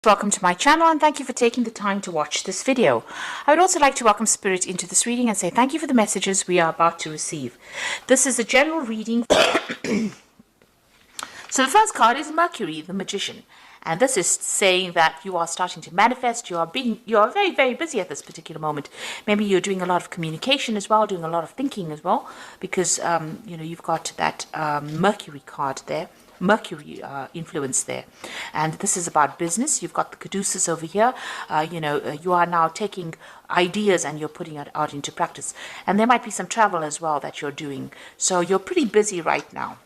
Welcome to my channel and thank you for taking the time to watch this video. I would also like to welcome Spirit into this reading and say thank you for the messages we are about to receive. This is a general reading. So the first card is Mercury, the Magician. And this is saying that you are starting to manifest. You are very, very busy at this particular moment. Maybe you're doing a lot of communication as well, doing a lot of thinking as well, because you've got that Mercury card there. Mercury influence there, and this is about business. You've got the caduceus over here. You are now taking ideas and you're putting it out into practice, and there might be some travel as well that you're doing, so you're pretty busy right now.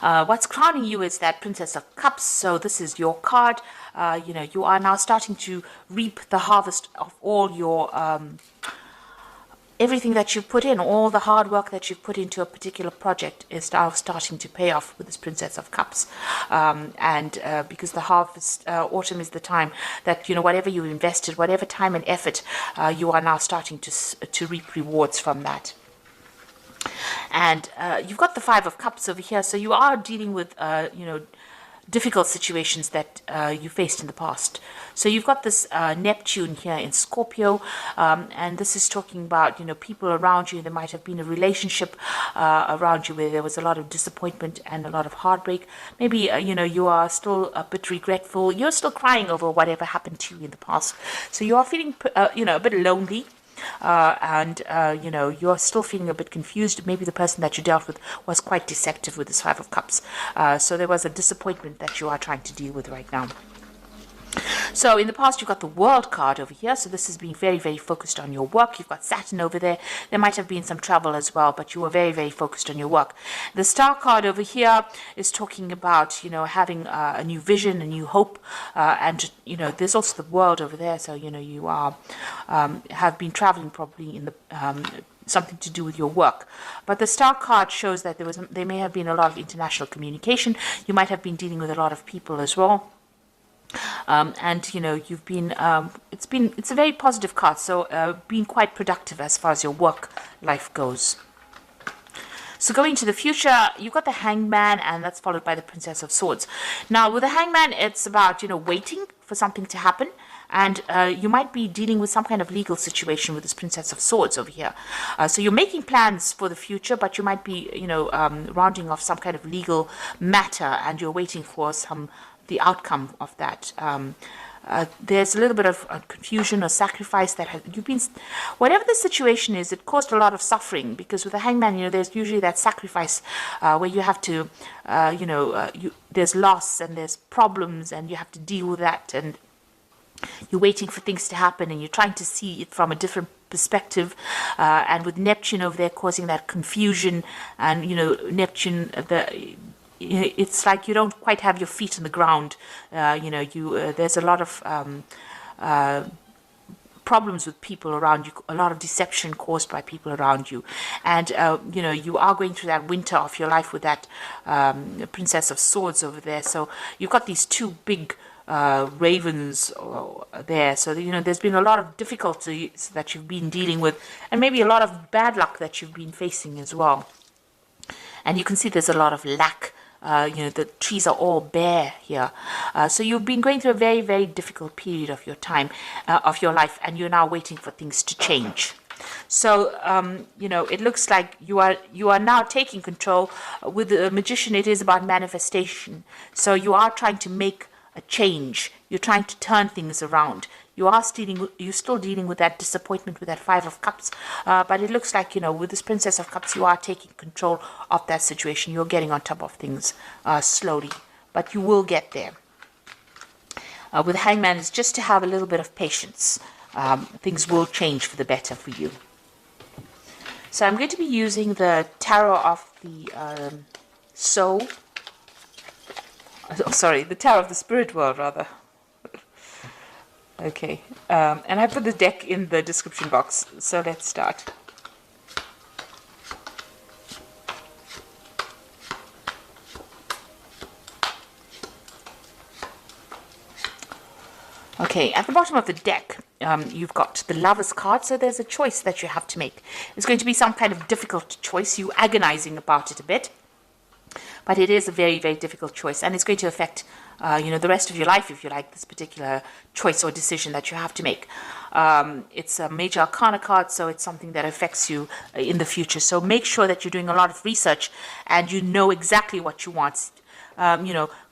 What's crowning you is that Princess of Cups. So this is your card. You are now starting to reap the harvest of all your everything that you've put in, all the hard work that you've put into a particular project is now starting to pay off with this Princess of Cups. Because the harvest, autumn is the time that, whatever you invested, whatever time and effort, you are now starting to reap rewards from that. And you've got the Five of Cups over here, so you are dealing with, difficult situations that you faced in the past. So you've got this Neptune here in Scorpio, and this is talking about, people around you. There might have been a relationship around you where there was a lot of disappointment and a lot of heartbreak. Maybe, you are still a bit regretful. You're still crying over whatever happened to you in the past. So you are feeling, a bit lonely. You're still feeling a bit confused. Maybe the person that you dealt with was quite deceptive with this Five of Cups. So there was a disappointment that you are trying to deal with right now. So in the past, you've got the World card over here. So this is being very, very focused on your work. You've got Saturn over there. There might have been some travel as well, but you were very, very focused on your work. The Star card over here is talking about, having a new vision, a new hope. There's also the World over there. So, you are have been traveling probably in the something to do with your work. But the Star card shows that there may have been a lot of international communication. You might have been dealing with a lot of people as well. You've been it's a very positive card, so being quite productive as far as your work life goes. So going to the future, you've got the Hangman, and that's followed by the Princess of Swords. Now with the Hangman, it's about waiting for something to happen, and you might be dealing with some kind of legal situation with this Princess of Swords over here. So you're making plans for the future, but you might be rounding off some kind of legal matter, and you're waiting for the outcome of that. There's a little bit of confusion or sacrifice that whatever the situation is, it caused a lot of suffering, because with the Hangman, there's usually that sacrifice where you have to, there's loss and there's problems and you have to deal with that, and you're waiting for things to happen and you're trying to see it from a different perspective, and with Neptune over there causing that confusion, and Neptune, it's like you don't quite have your feet on the ground. There's a lot of problems with people around you, a lot of deception caused by people around you, and you are going through that winter of your life with that Princess of Swords over there. So you've got these two big ravens there, so there's been a lot of difficulties that you've been dealing with, and maybe a lot of bad luck that you've been facing as well. And you can see there's a lot of lack. The trees are all bare here. So you've been going through a very, very difficult period of your time, of your life, and you're now waiting for things to change. So, it looks like you are now taking control. With the Magician, it is about manifestation. So you are trying to make a change. You're trying to turn things around. You're still dealing with that disappointment with that Five of Cups, but it looks like, with this Princess of Cups, you are taking control of that situation. You're getting on top of things slowly, but you will get there. With Hangman, it's just to have a little bit of patience. Things will change for the better for you. So I'm going to be using the Tarot of the Soul. Oh, sorry, the Tarot of the Spirit World, rather. Okay, and I put the deck in the description box, so let's start. Okay, at the bottom of the deck, you've got the Lover's card, so there's a choice that you have to make. It's going to be some kind of difficult choice. You're agonizing about it a bit. But it is a very, very difficult choice, and it's going to affect, the rest of your life, if you like, this particular choice or decision that you have to make. It's a major arcana card, so it's something that affects you in the future. So make sure that you're doing a lot of research and you know exactly what you want.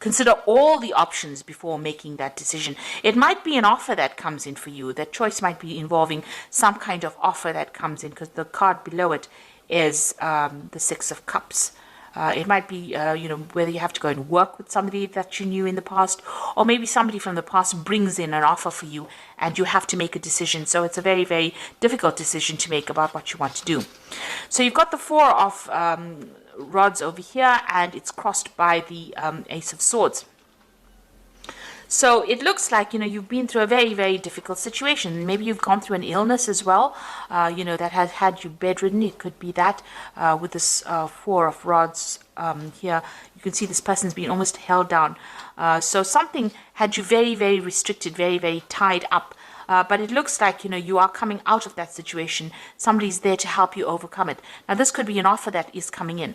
Consider all the options before making that decision. It might be an offer that comes in for you. That choice might be involving some kind of offer that comes in, because the card below it is the Six of Cups. It might be, whether you have to go and work with somebody that you knew in the past, or maybe somebody from the past brings in an offer for you and you have to make a decision. So it's a very, very difficult decision to make about what you want to do. So you've got the Four of Rods over here, and it's crossed by the Ace of Swords. So it looks like, you've been through a very, very difficult situation. Maybe you've gone through an illness as well, that has had you bedridden. It could be that with this Four of Rods here. You can see this person's been almost held down. So something had you very, very restricted, very, very tied up. But it looks like, you are coming out of that situation. Somebody's there to help you overcome it. Now, this could be an offer that is coming in.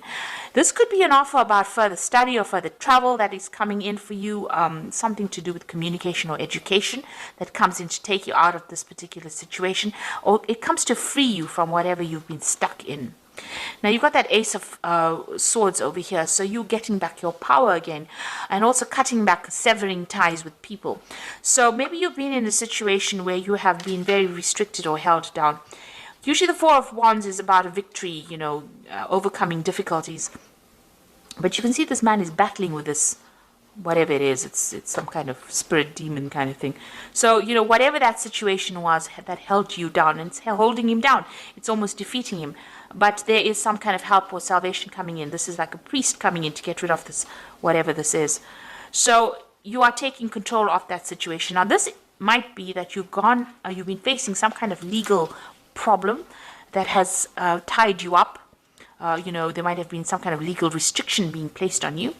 This could be an offer about further study or further travel that is coming in for you, something to do with communication or education that comes in to take you out of this particular situation, or it comes to free you from whatever you've been stuck in. Now, you've got that Ace of Swords over here, so you're getting back your power again, and also cutting back, severing ties with people. So maybe you've been in a situation where you have been very restricted or held down. Usually the Four of Wands is about a victory, overcoming difficulties. But you can see this man is battling with this, whatever it is. It's some kind of spirit demon kind of thing. So, whatever that situation was that held you down, and it's holding him down, it's almost defeating him. But there is some kind of help or salvation coming in. This is like a priest coming in to get rid of this, whatever this is. So you are taking control of that situation. Now, this might be that you've been facing some kind of legal problem that has tied you up. There might have been some kind of legal restriction being placed on you.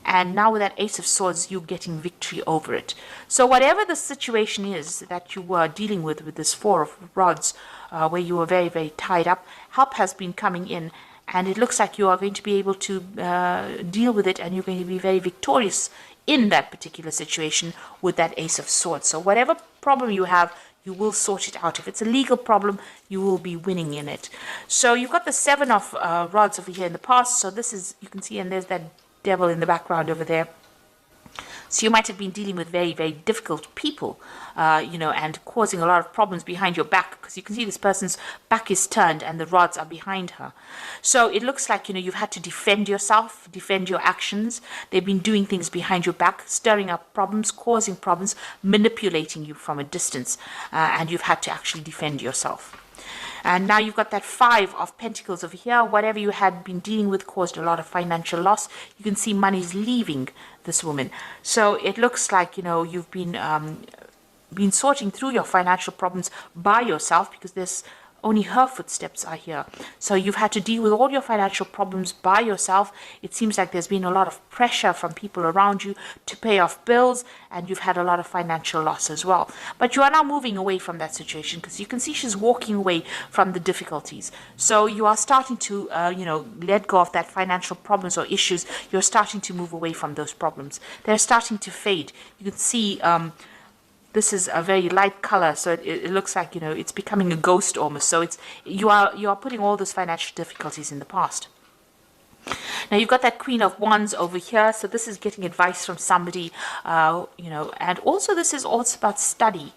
And now with that Ace of Swords, you're getting victory over it. So whatever the situation is that you were dealing with this Four of Rods, where you were very, very tied up, help has been coming in. And it looks like you are going to be able to deal with it, and you're going to be very victorious in that particular situation with that Ace of Swords. So whatever problem you have, you will sort it out. If it's a legal problem, you will be winning in it. So you've got the Seven of Rods over here in the past. So this is, you can see, and there's that devil in the background over there. So you might have been dealing with very, very difficult people, and causing a lot of problems behind your back, because you can see this person's back is turned and the rods are behind her. So it looks like, you've had to defend yourself, defend your actions. They've been doing things behind your back, stirring up problems, causing problems, manipulating you from a distance, and you've had to actually defend yourself. And now you've got that Five of Pentacles over here. Whatever you had been dealing with caused a lot of financial loss. You can see money's leaving this woman. So it looks like, you've been sorting through your financial problems by yourself, because there's only her footsteps are here. So you've had to deal with all your financial problems by yourself. It seems like there's been a lot of pressure from people around you to pay off bills, and you've had a lot of financial loss as well. But you are now moving away from that situation, because you can see she's walking away from the difficulties. So you are starting to, let go of that financial problems or issues. You're starting to move away from those problems. They're starting to fade. You can see, this is a very light color, so it looks like, it's becoming a ghost almost. So you are putting all those financial difficulties in the past. Now you've got that Queen of Wands over here, so this is getting advice from somebody, and also this is also about study.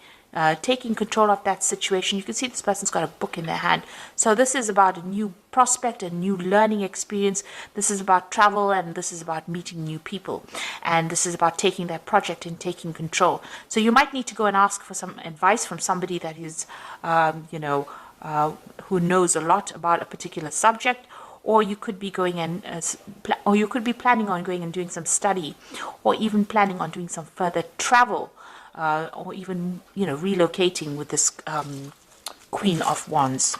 Taking control of that situation. You can see this person's got a book in their hand. So this is about a new prospect, a new learning experience. This is about travel, and this is about meeting new people. And this is about taking that project and taking control. So you might need to go and ask for some advice from somebody that is, who knows a lot about a particular subject. Or you could be going and, or you could be planning on going and doing some study, or even planning on doing some further travel. Or even, relocating with this Queen of Wands.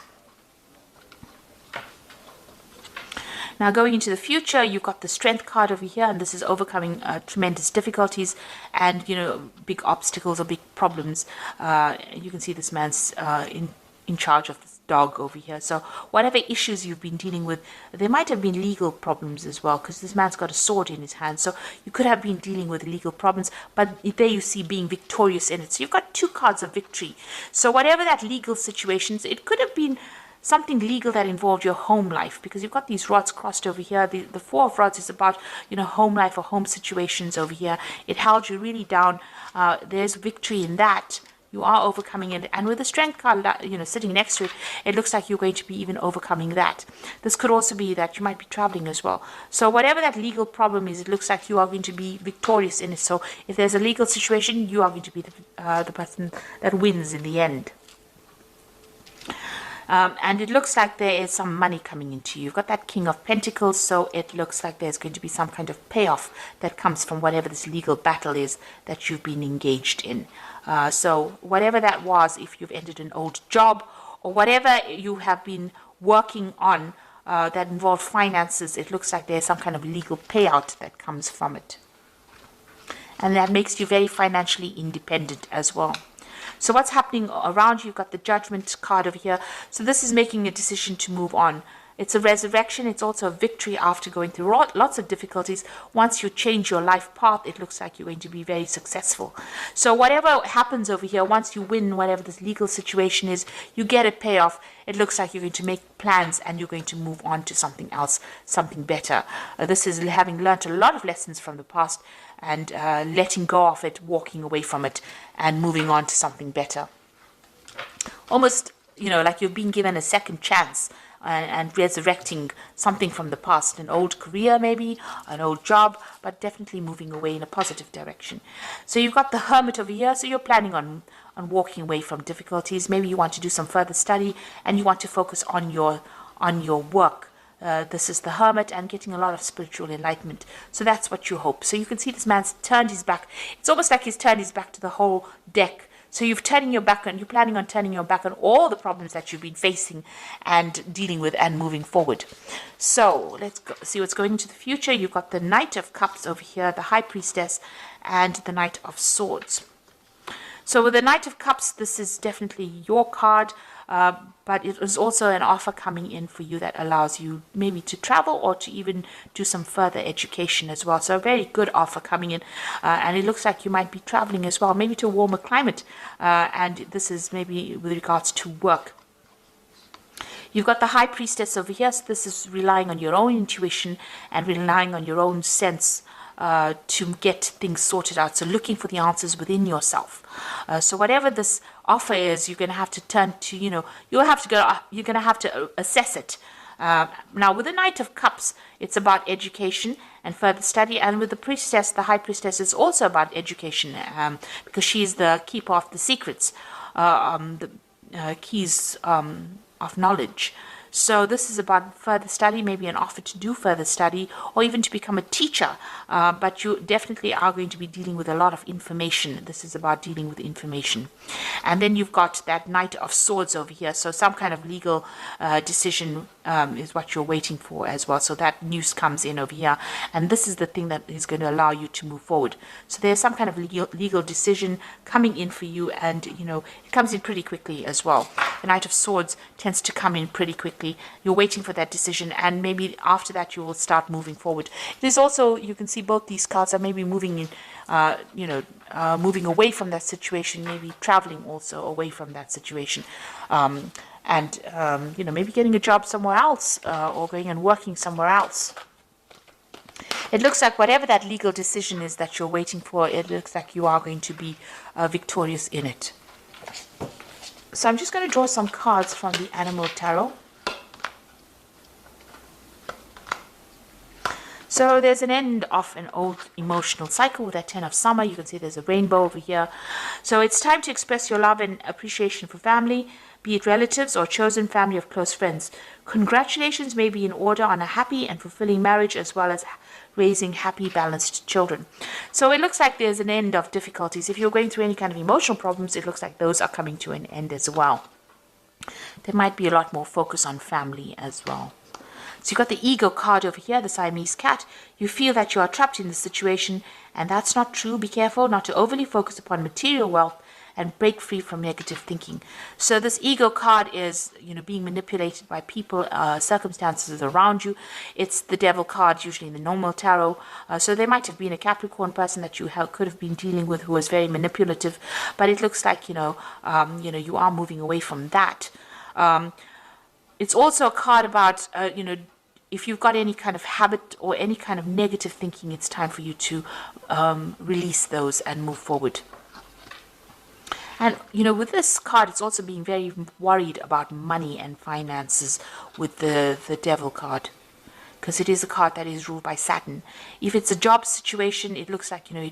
Now, going into the future, you've got the Strength card over here, and this is overcoming tremendous difficulties and, big obstacles or big problems. You can see this man's in charge of this dog over here. So whatever issues you've been dealing with, there might have been legal problems as well, because this man's got a sword in his hand. So you could have been dealing with legal problems, but there you see being victorious in it. So you've got 2 cards of victory. So whatever that legal situations, it could have been something legal that involved your home life, because you've got these rods crossed over here. The 4 of rods is about, home life or home situations over here. It held you really down. There's victory in that. You are overcoming it. And with the strength card, sitting next to it, it looks like you're going to be even overcoming that. This could also be that you might be traveling as well. So whatever that legal problem is, it looks like you are going to be victorious in it. So if there's a legal situation, you are going to be the person that wins in the end. And it looks like there is some money coming into you. You've got that King of Pentacles, so it looks like there's going to be some kind of payoff that comes from whatever this legal battle is that you've been engaged in. So whatever that was, if you've ended an old job or whatever you have been working on that involved finances, it looks like there's some kind of legal payout that comes from it. And that makes you very financially independent as well. So what's happening around you? You've got the Judgment card over here. So this is making a decision to move on. It's a resurrection. It's also a victory after going through lots of difficulties. Once you change your life path, it looks like you're going to be very successful. So whatever happens over here, once you win whatever this legal situation is, you get a payoff. It looks like you're going to make plans and you're going to move on to something else, something better. This is having learnt a lot of lessons from the past and letting go of it, walking away from it and moving on to something better. Almost, like you've been given a second chance and resurrecting something from the past, an old career maybe, an old job, but definitely moving away in a positive direction. So you've got the Hermit over here, so you're planning on walking away from difficulties. Maybe you want to do some further study and you want to focus on your work. This is the Hermit and getting a lot of spiritual enlightenment. So that's what you hope. So you can see this man's turned his back. It's almost like he's turned his back to the whole deck. So you're turning your back, and you're planning on turning your back on all the problems that you've been facing and dealing with and moving forward. So let's see what's going into the future. You've got the Knight of Cups over here, the High Priestess, and the Knight of Swords. So with the Knight of Cups, this is definitely your card, but it is also an offer coming in for you that allows you maybe to travel or to even do some further education as well. So a very good offer coming in, and it looks like you might be traveling as well, maybe to a warmer climate, and this is maybe with regards to work. You've got the High Priestess over here, so this is relying on your own intuition and relying on your own sense to get things sorted out. So looking for the answers within yourself. So whatever this offer is, you're going to have to turn to, you're going to have to assess it. Now with the Knight of Cups, it's about education and further study. And with the Priestess, the High Priestess, is also about education, because she's the keeper of the secrets, the keys of knowledge. So this is about further study, maybe an offer to do further study or even to become a teacher. But you definitely are going to be dealing with a lot of information. This is about dealing with information. And then you've got that Knight of Swords over here. So some kind of legal decision is what you're waiting for as well. So that news comes in over here. And this is the thing that is going to allow you to move forward. So there's some kind of legal decision coming in for you. And, it comes in pretty quickly as well. The Knight of Swords tends to come in pretty quickly. You're waiting for that decision, and maybe after that you will start moving forward. It is also, you can see both these cards are maybe moving in, moving away from that situation, maybe traveling also away from that situation, maybe getting a job somewhere else or going and working somewhere else. It looks like whatever that legal decision is that you're waiting for, it looks like you are going to be victorious in it. So I'm just going to draw some cards from the Animal Tarot. So there's an end of an old emotional cycle with that 10 of Summer. You can see there's a rainbow over here. So it's time to express your love and appreciation for family, be it relatives or chosen family of close friends. Congratulations may be in order on a happy and fulfilling marriage, as well as raising happy, balanced children. So it looks like there's an end of difficulties. If you're going through any kind of emotional problems, it looks like those are coming to an end as well. There might be a lot more focus on family as well. So you've got the Ego card over here, the Siamese cat. You feel that you are trapped in this situation, and that's not true. Be careful not to overly focus upon material wealth and break free from negative thinking. So this ego card is, being manipulated by people, circumstances around you. It's the devil card, usually in the normal tarot. So there might have been a Capricorn person that you could have been dealing with who was very manipulative, but it looks like, you are moving away from that. It's also a card about, if you've got any kind of habit or any kind of negative thinking, it's time for you to release those and move forward. And, with this card, it's also being very worried about money and finances with the devil card, because it is a card that is ruled by Saturn. If it's a job situation, it looks like, you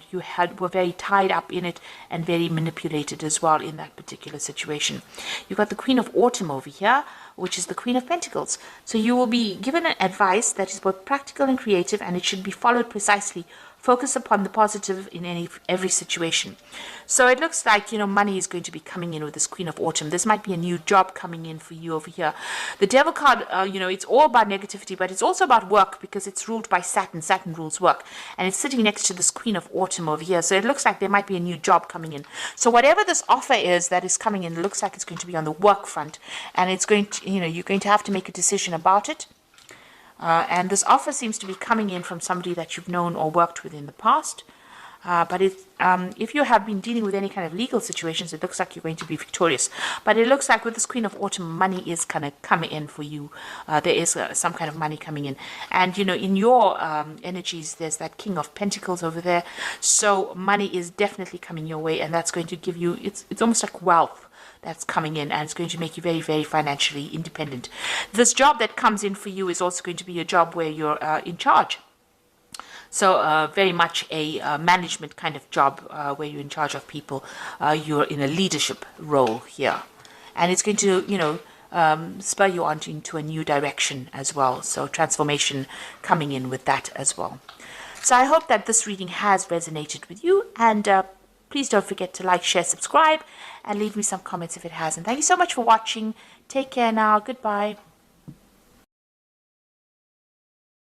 were very tied up in it and very manipulated as well in that particular situation. You've got the Queen of Autumn over here, which is the Queen of Pentacles. So you will be given an advice that is both practical and creative, and it should be followed precisely. Focus upon the positive in every situation. So it looks like, money is going to be coming in with this Queen of Autumn. This might be a new job coming in for you over here. The Devil card, it's all about negativity, but it's also about work, because it's ruled by Saturn. Saturn rules work. And it's sitting next to this Queen of Autumn over here. So it looks like there might be a new job coming in. So whatever this offer is that is coming in, it looks like it's going to be on the work front. And it's going to, you're going to have to make a decision about it. And this offer seems to be coming in from somebody that you've known or worked with in the past. But if you have been dealing with any kind of legal situations, it looks like you're going to be victorious. But it looks like with this Queen of Autumn, money is kind of coming in for you. There is some kind of money coming in. And, in your energies, there's that King of Pentacles over there. So money is definitely coming your way, and that's going to give you, it's almost like wealth that's coming in, and it's going to make you very, very financially independent. This job that comes in for you is also going to be a job where you're in charge. So very much a management kind of job where you're in charge of people. You're in a leadership role here. And it's going to, spur you on into a new direction as well. So transformation coming in with that as well. So I hope that this reading has resonated with you. And please don't forget to like, share, subscribe, and leave me some comments if it hasn't. Thank you so much for watching. Take care now. Goodbye.